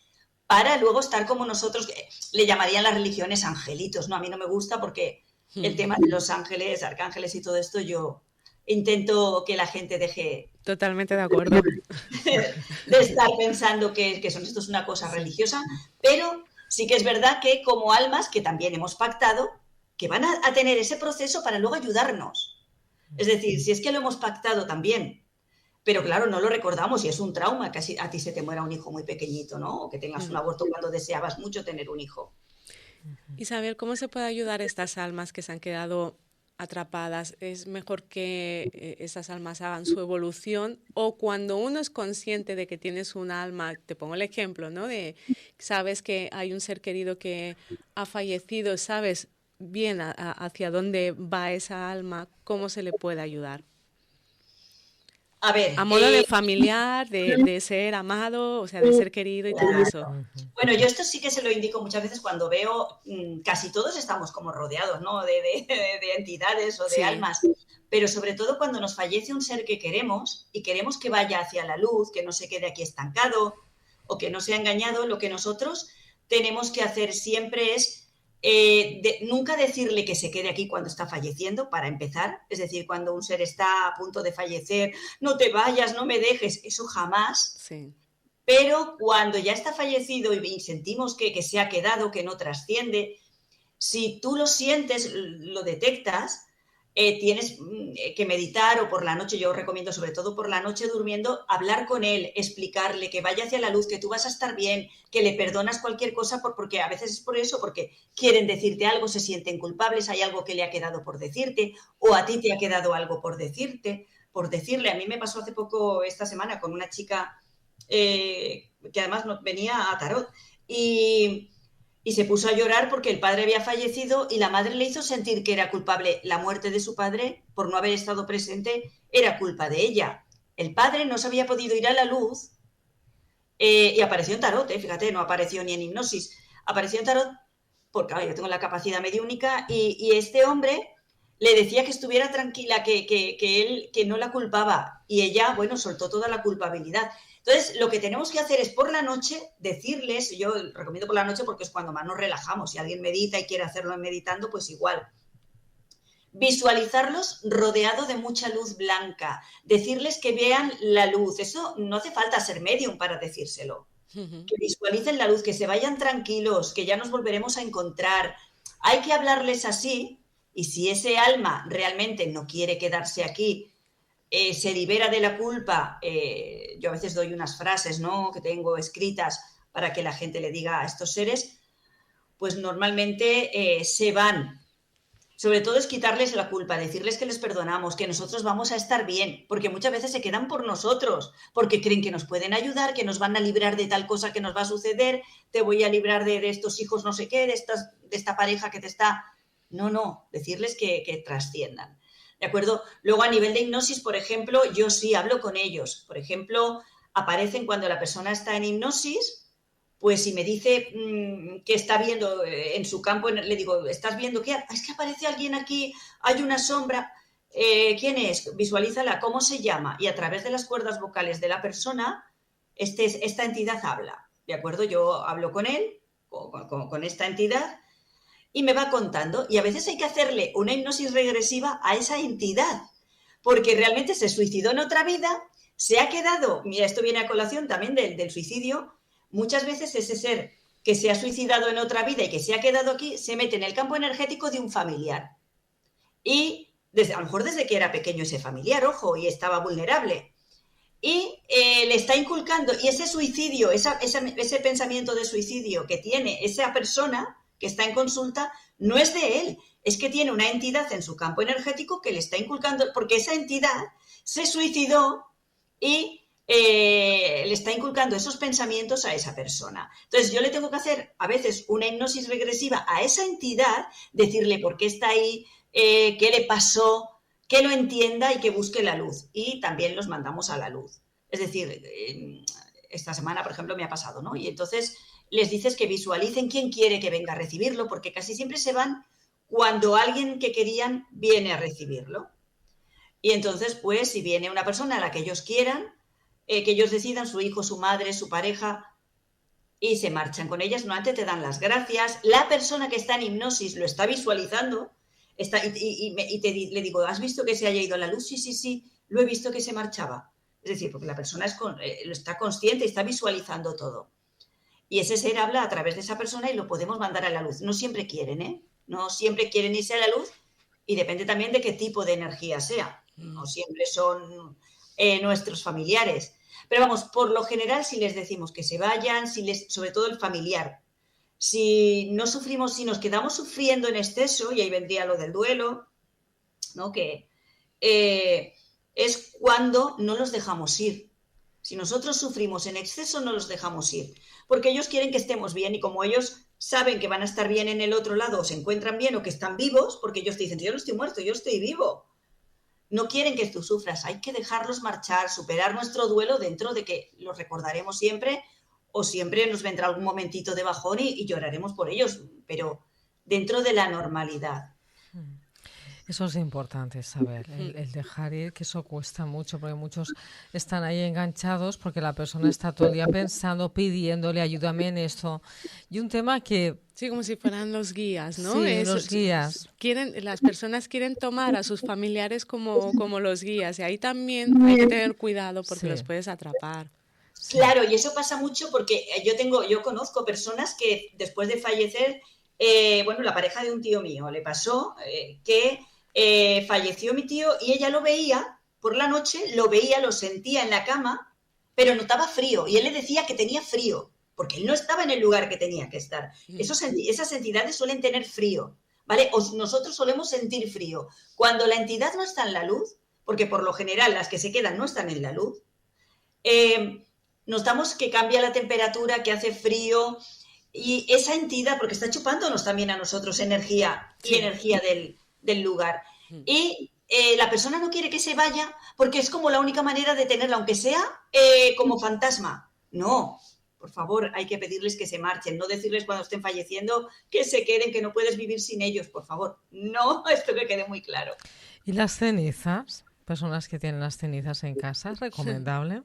para luego estar como nosotros, le llamarían las religiones angelitos, ¿no? A mí no me gusta porque el tema de los ángeles, arcángeles y todo esto, yo intento que la gente deje... Totalmente de acuerdo. de estar pensando que esto es una cosa religiosa, pero sí que es verdad que como almas, que también hemos pactado, que van a tener ese proceso para luego ayudarnos. Es decir, si es que lo hemos pactado también, pero claro, no lo recordamos y es un trauma que a ti se te muera un hijo muy pequeñito, ¿no? O que tengas un aborto cuando deseabas mucho tener un hijo. Isabel, ¿cómo se puede ayudar a estas almas que se han quedado atrapadas? ¿Es mejor que esas almas hagan su evolución? O cuando uno es consciente de que tienes un alma, te pongo el ejemplo, ¿no? De sabes que hay un ser querido que ha fallecido, sabes bien hacia dónde va esa alma, ¿cómo se le puede ayudar? A ver, a modo de familiar, de ser amado, o sea, de ser querido y todo eso. Bueno, yo esto sí que se lo indico muchas veces cuando veo, casi todos estamos como rodeados, ¿no? De entidades o de almas, pero sobre todo cuando nos fallece un ser que queremos y queremos que vaya hacia la luz, que no se quede aquí estancado o que no sea engañado, lo que nosotros tenemos que hacer siempre es nunca decirle que se quede aquí cuando está falleciendo, para empezar. Es decir, cuando un ser está a punto de fallecer, no te vayas, no me dejes, eso jamás. Sí. Pero cuando ya está fallecido y sentimos que se ha quedado, que no trasciende, si tú lo sientes, lo detectas, tienes que meditar, o por la noche, yo recomiendo sobre todo por la noche durmiendo, hablar con él, explicarle que vaya hacia la luz, que tú vas a estar bien, que le perdonas cualquier cosa, porque a veces es por eso, porque quieren decirte algo, se sienten culpables, hay algo que le ha quedado por decirte, o a ti te ha quedado algo por decirle. A mí me pasó hace poco, esta semana, con una chica que además venía a tarot y se puso a llorar porque el padre había fallecido y la madre le hizo sentir que era culpable. La muerte de su padre, por no haber estado presente, era culpa de ella. El padre no se había podido ir a la luz y apareció en tarot, fíjate, no apareció ni en hipnosis, apareció en tarot porque yo tengo la capacidad mediúnica y este hombre le decía que estuviera tranquila, que no la culpaba, y ella, bueno, soltó toda la culpabilidad. Entonces, lo que tenemos que hacer es por la noche decirles, yo recomiendo por la noche porque es cuando más nos relajamos. Si alguien medita y quiere hacerlo meditando, pues igual. Visualizarlos rodeado de mucha luz blanca, decirles que vean la luz. Eso no hace falta ser medium para decírselo. Que visualicen la luz, que se vayan tranquilos, que ya nos volveremos a encontrar. Hay que hablarles así, y si ese alma realmente no quiere quedarse aquí, se libera de la culpa. Yo a veces doy unas frases, ¿no?, que tengo escritas para que la gente le diga a estos seres, pues normalmente se van. Sobre todo es quitarles la culpa, decirles que les perdonamos, que nosotros vamos a estar bien, porque muchas veces se quedan por nosotros, porque creen que nos pueden ayudar, que nos van a librar de tal cosa que nos va a suceder, te voy a librar de estos hijos no sé qué, de esta pareja que te está... No, decirles que trasciendan. ¿De acuerdo? Luego, a nivel de hipnosis, por ejemplo, yo sí hablo con ellos. Por ejemplo, aparecen cuando la persona está en hipnosis, pues si me dice que está viendo en su campo, le digo, ¿estás viendo qué? Es que aparece alguien aquí, hay una sombra. ¿Quién es? Visualízala, ¿cómo se llama? Y a través de las cuerdas vocales de la persona, esta entidad habla. ¿De acuerdo? Yo hablo con él, con esta entidad, y me va contando, y a veces hay que hacerle una hipnosis regresiva a esa entidad, porque realmente se suicidó en otra vida, se ha quedado, mira, esto viene a colación también del suicidio, muchas veces ese ser que se ha suicidado en otra vida y que se ha quedado aquí, se mete en el campo energético de un familiar, y a lo mejor desde que era pequeño ese familiar, ojo, y estaba vulnerable, y le está inculcando, y ese suicidio, ese pensamiento de suicidio que tiene esa persona que está en consulta, no es de él, es que tiene una entidad en su campo energético que le está inculcando, porque esa entidad se suicidó y le está inculcando esos pensamientos a esa persona. Entonces yo le tengo que hacer a veces una hipnosis regresiva a esa entidad, decirle por qué está ahí, qué le pasó, que lo entienda y que busque la luz. Y también los mandamos a la luz. Es decir, esta semana, por ejemplo, me ha pasado, ¿no? Y entonces les dices que visualicen quién quiere que venga a recibirlo, porque casi siempre se van cuando alguien que querían viene a recibirlo. Y entonces, pues, si viene una persona a la que ellos quieran, que ellos decidan, su hijo, su madre, su pareja, y se marchan con ellas, normalmente te dan las gracias. La persona que está en hipnosis lo está visualizando le digo, ¿has visto que se haya ido la luz? Sí, sí, sí, lo he visto que se marchaba. Es decir, porque la persona está consciente y está visualizando todo. Y ese ser habla a través de esa persona y lo podemos mandar a la luz. No siempre quieren, ¿eh? No siempre quieren irse a la luz y depende también de qué tipo de energía sea. No siempre son nuestros familiares. Pero vamos, por lo general, si les decimos que se vayan, sobre todo el familiar, si no sufrimos, si nos quedamos sufriendo en exceso, y ahí vendría lo del duelo, ¿no? Que es cuando no los dejamos ir. Si nosotros sufrimos en exceso, no los dejamos ir, porque ellos quieren que estemos bien y como ellos saben que van a estar bien en el otro lado o se encuentran bien o que están vivos, porque ellos te dicen, yo no estoy muerto, yo estoy vivo. No quieren que tú sufras, hay que dejarlos marchar, superar nuestro duelo dentro de que los recordaremos siempre o siempre nos vendrá algún momentito de bajón y lloraremos por ellos, pero dentro de la normalidad. Eso es importante saber, el dejar ir, que eso cuesta mucho, porque muchos están ahí enganchados porque la persona está todo el día pensando, pidiéndole, ayúdame en esto. Y un tema que... Sí, como si fueran los guías, ¿no? Sí, los guías. Las personas quieren tomar a sus familiares como los guías y ahí también hay que tener cuidado porque los puedes atrapar. Claro, y eso pasa mucho porque yo conozco personas que después de fallecer, la pareja de un tío mío le pasó que falleció mi tío y ella lo veía por la noche, lo sentía en la cama, pero notaba frío y él le decía que tenía frío, porque él no estaba en el lugar que tenía que estar. Esas entidades suelen tener frío, ¿vale? Nosotros solemos sentir frío. Cuando la entidad no está en la luz, porque por lo general las que se quedan no están en la luz, notamos que cambia la temperatura, que hace frío y esa entidad, porque está chupándonos también a nosotros energía y energía del lugar. Y la persona no quiere que se vaya porque es como la única manera de tenerla, aunque sea como fantasma. No, por favor, hay que pedirles que se marchen, no decirles cuando estén falleciendo que se queden, que no puedes vivir sin ellos, por favor. No, esto que quede muy claro. ¿Y las cenizas? Personas que tienen las cenizas en casa, ¿es recomendable?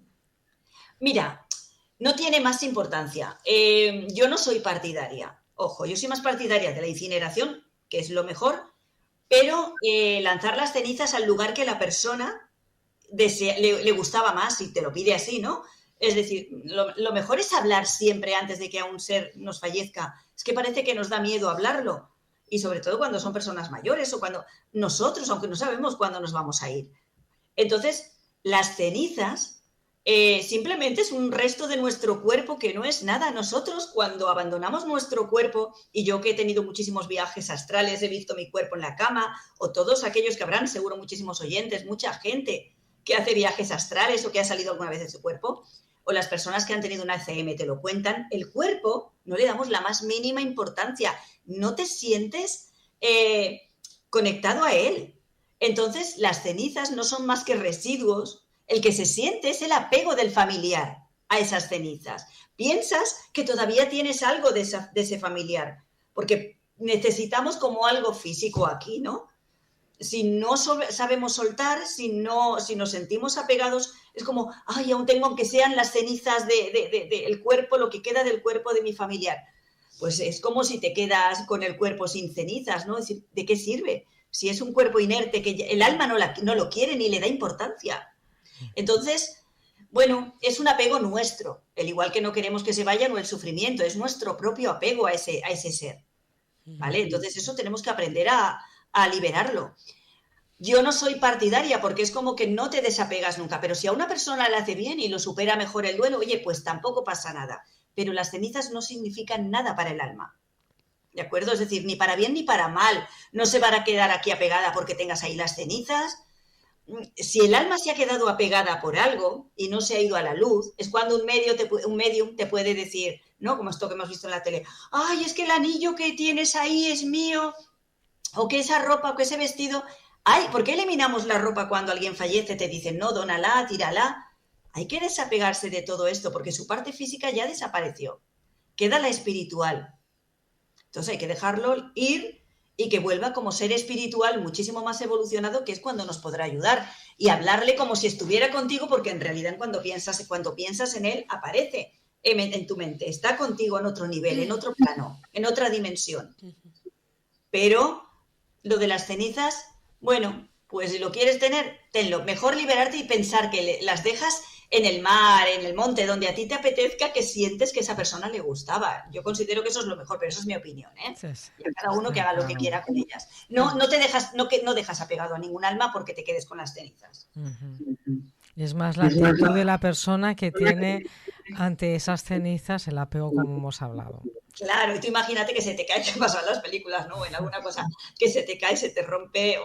Mira, no tiene más importancia. Yo no soy partidaria. Ojo, yo soy más partidaria de la incineración, que es lo mejor, pero lanzar las cenizas al lugar que la persona le gustaba más, si te lo pide así, ¿no? Es decir, lo mejor es hablar siempre antes de que a un ser nos fallezca. Es que parece que nos da miedo hablarlo. Y sobre todo cuando son personas mayores o cuando nosotros, aunque no sabemos cuándo nos vamos a ir. Entonces, las cenizas simplemente es un resto de nuestro cuerpo que no es nada. Nosotros cuando abandonamos nuestro cuerpo, y yo que he tenido muchísimos viajes astrales, he visto mi cuerpo en la cama, o todos aquellos que habrán, seguro muchísimos oyentes, mucha gente que hace viajes astrales o que ha salido alguna vez de su cuerpo, o las personas que han tenido una ECM te lo cuentan, el cuerpo no le damos la más mínima importancia, no te sientes conectado a él. Entonces, las cenizas no son más que residuos. El que se siente es el apego del familiar a esas cenizas. Piensas que todavía tienes algo de ese familiar, porque necesitamos como algo físico aquí, ¿no? Si no sabemos soltar, si nos sentimos apegados, es como, ay, aún tengo, aunque sean las cenizas del cuerpo, lo que queda del cuerpo de mi familiar. Pues es como si te quedas con el cuerpo sin cenizas, ¿no? Es decir, ¿de qué sirve? Si es un cuerpo inerte que el alma no lo quiere ni le da importancia. Entonces, bueno, es un apego nuestro, el igual que no queremos que se vayan o el sufrimiento, es nuestro propio apego a ese ser, ¿vale? Entonces eso tenemos que aprender a liberarlo. Yo no soy partidaria porque es como que no te desapegas nunca, pero si a una persona le hace bien y lo supera mejor el duelo, oye, pues tampoco pasa nada. Pero las cenizas no significan nada para el alma, ¿de acuerdo? Es decir, ni para bien ni para mal. No se van a quedar aquí apegada porque tengas ahí las cenizas. Si el alma se ha quedado apegada por algo y no se ha ido a la luz, es cuando un medium te puede decir, ¿no? Como esto que hemos visto en la tele, ay, es que el anillo que tienes ahí es mío, o que esa ropa, o que ese vestido, ay, ¿por qué eliminamos la ropa cuando alguien fallece? Te dicen, no, dónala, tírala. Hay que desapegarse de todo esto porque su parte física ya desapareció. Queda la espiritual. Entonces hay que dejarlo ir y que vuelva como ser espiritual muchísimo más evolucionado, que es cuando nos podrá ayudar. Y hablarle como si estuviera contigo, porque en realidad cuando piensas en él, aparece en tu mente, está contigo en otro nivel, en otro plano, en otra dimensión. Pero lo de las cenizas, bueno, pues si lo quieres tener, tenlo. Mejor liberarte y pensar que las dejas en el mar, en el monte, donde a ti te apetezca, que sientes que esa persona le gustaba. Yo considero que eso es lo mejor, pero eso es mi opinión, ¿eh? Sí, sí. Y a cada uno que haga lo que quiera con ellas. No dejas apegado a ningún alma porque te quedes con las cenizas. Y es más la actitud de la persona que tiene ante esas cenizas el apego, como hemos hablado. Claro, y tú imagínate que se te cae, que pasa en las películas, ¿no? En alguna cosa, que se te cae, se te rompe.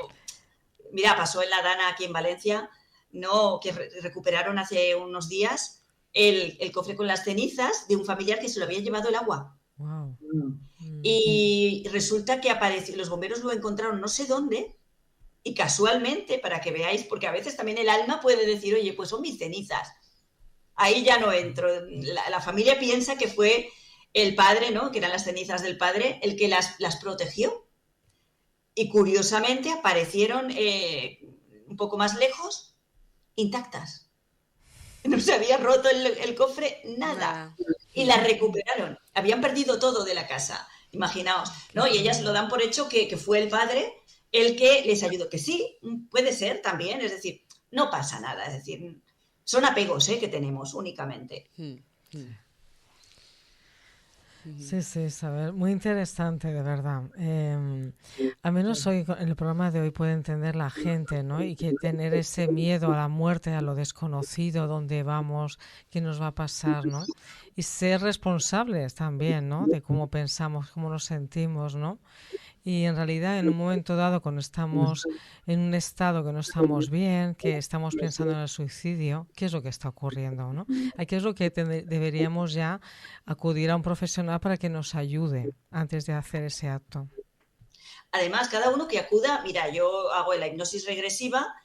Mira, pasó en la Dana aquí en Valencia, ¿no? Que recuperaron hace unos días el cofre con las cenizas de un familiar que se lo había llevado el agua. Wow. Y resulta que apareció, los bomberos lo encontraron no sé dónde, y casualmente, para que veáis, porque a veces también el alma puede decir, oye, pues son mis cenizas. Ahí ya no entro. La familia piensa que fue el padre, ¿no? Que eran las cenizas del padre, el que las protegió. Y curiosamente aparecieron un poco más lejos, intactas. No se había roto el cofre, nada. Y las recuperaron. Habían perdido todo de la casa, imaginaos, ¿no? Y ellas lo dan por hecho que fue el padre el que les ayudó. Que sí, puede ser también, es decir, no pasa nada, es decir, son apegos que tenemos únicamente. Sí, sí, Isabel, muy interesante, de verdad. Al menos hoy, en el programa de hoy puede entender la gente, ¿no? Y que tener ese miedo a la muerte, a lo desconocido, dónde vamos, qué nos va a pasar, ¿no? Y ser responsables también, ¿no? De cómo pensamos, cómo nos sentimos, ¿no? Y en realidad, en un momento dado, cuando estamos en un estado que no estamos bien, que estamos pensando en el suicidio, ¿qué es lo que está ocurriendo, ¿no? Aquí es lo que deberíamos ya acudir a un profesional para que nos ayude antes de hacer ese acto. Además, cada uno que acuda, mira, yo hago la hipnosis regresiva,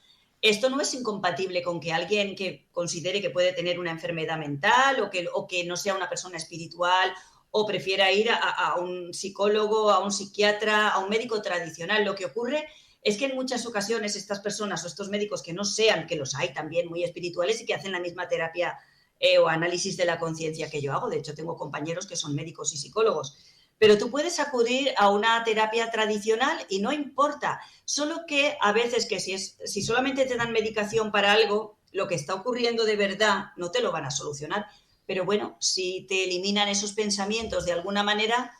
esto no es incompatible con que alguien que considere que puede tener una enfermedad mental o que no sea una persona espiritual o prefiera ir a un psicólogo, a un psiquiatra, a un médico tradicional. Lo que ocurre es que en muchas ocasiones estas personas o estos médicos que no sean, que los hay también muy espirituales y que hacen la misma terapia o análisis de la conciencia que yo hago, de hecho tengo compañeros que son médicos y psicólogos, pero tú puedes acudir a una terapia tradicional y no importa, solo que a veces que si solamente te dan medicación para algo, lo que está ocurriendo de verdad no te lo van a solucionar. Pero bueno, si te eliminan esos pensamientos de alguna manera,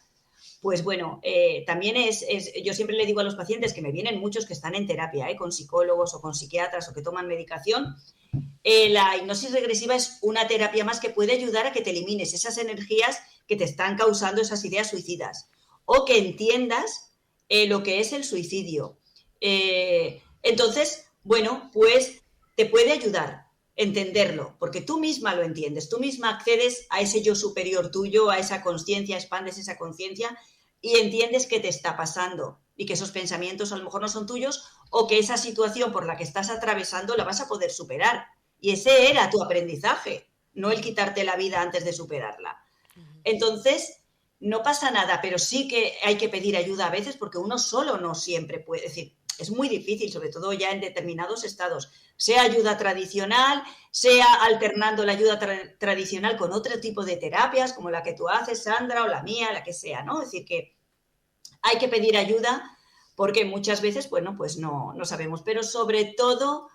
pues bueno, también yo siempre le digo a los pacientes que me vienen muchos que están en terapia, con psicólogos o con psiquiatras o que toman medicación. La hipnosis regresiva es una terapia más que puede ayudar a que te elimines esas energías que te están causando esas ideas suicidas o que entiendas lo que es el suicidio. Entonces, bueno, pues te puede ayudar. Entenderlo, porque tú misma lo entiendes, tú misma accedes a ese yo superior tuyo, a esa conciencia, expandes esa conciencia y entiendes qué te está pasando y que esos pensamientos a lo mejor no son tuyos o que esa situación por la que estás atravesando la vas a poder superar. Y ese era tu aprendizaje, no el quitarte la vida antes de superarla. Entonces, no pasa nada, pero sí que hay que pedir ayuda a veces porque uno solo no siempre puede decir. Es muy difícil, sobre todo ya en determinados estados, sea ayuda tradicional, sea alternando la ayuda tradicional con otro tipo de terapias, como la que tú haces, Sandra, o la mía, la que sea, ¿no? Es decir, que hay que pedir ayuda porque muchas veces, bueno, pues no sabemos, pero sobre todo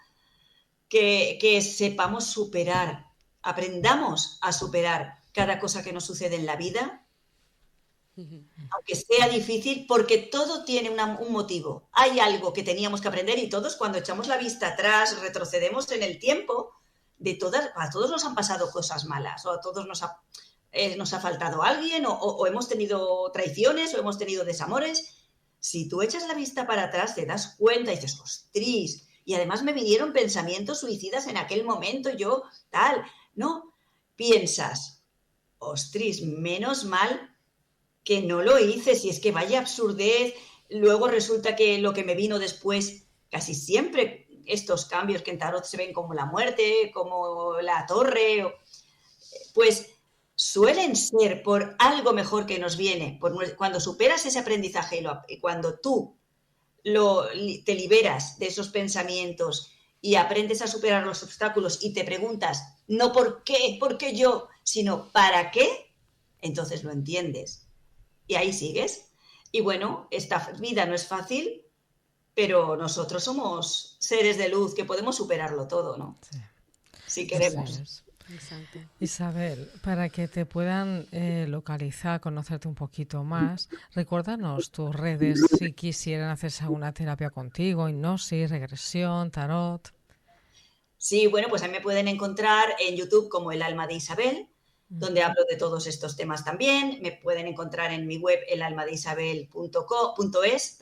que sepamos superar, aprendamos a superar cada cosa que nos sucede en la vida, aunque sea difícil, porque todo tiene un motivo. Hay algo que teníamos que aprender y todos cuando echamos la vista atrás, retrocedemos en el tiempo, a todos nos han pasado cosas malas, o a todos nos ha faltado alguien, o hemos tenido traiciones, o hemos tenido desamores. Si tú echas la vista para atrás, te das cuenta y dices, ostras, y además me vinieron pensamientos suicidas en aquel momento, yo tal, ¿no? Piensas, ostras, menos mal que no lo hice, si es que vaya absurdez. Luego resulta que lo que me vino después, casi siempre estos cambios que en tarot se ven como la muerte, como la torre, pues suelen ser por algo mejor que nos viene. Cuando superas ese aprendizaje y cuando tú te liberas de esos pensamientos y aprendes a superar los obstáculos y te preguntas, no por qué yo, sino ¿para qué? Entonces lo entiendes. Y ahí sigues. Y bueno, esta vida no es fácil, pero nosotros somos seres de luz que podemos superarlo todo, ¿no? Sí. Si queremos. Exacto. Isabel, para que te puedan localizar, conocerte un poquito más, recuérdanos tus redes si quisieran hacerse alguna terapia contigo, hipnosis, regresión, tarot. Sí, bueno, pues a mí me pueden encontrar en YouTube como El Alma de Isabel, donde hablo de todos estos temas también. Me pueden encontrar en mi web elalmadeisabel.es,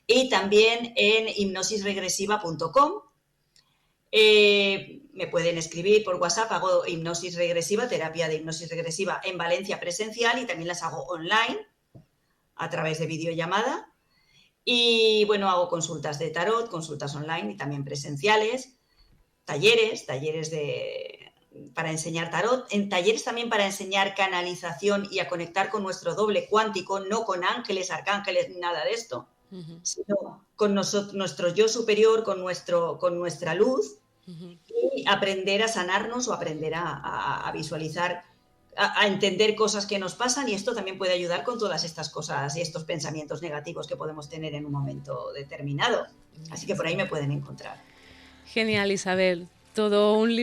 y también en hipnosisregresiva.com. Me pueden escribir por WhatsApp, hago hipnosis regresiva, terapia de hipnosis regresiva en Valencia presencial y también las hago online a través de videollamada. Y bueno, hago consultas de tarot, consultas online y también presenciales, talleres para enseñar tarot, en talleres también para enseñar canalización y a conectar con nuestro doble cuántico, no con ángeles, arcángeles, ni nada de esto, sino con nuestro yo superior, con nuestra luz, y aprender a sanarnos o aprender a visualizar, a entender cosas que nos pasan, y esto también puede ayudar con todas estas cosas y estos pensamientos negativos que podemos tener en un momento determinado. Así que por ahí me pueden encontrar. Genial, Isabel. Todo un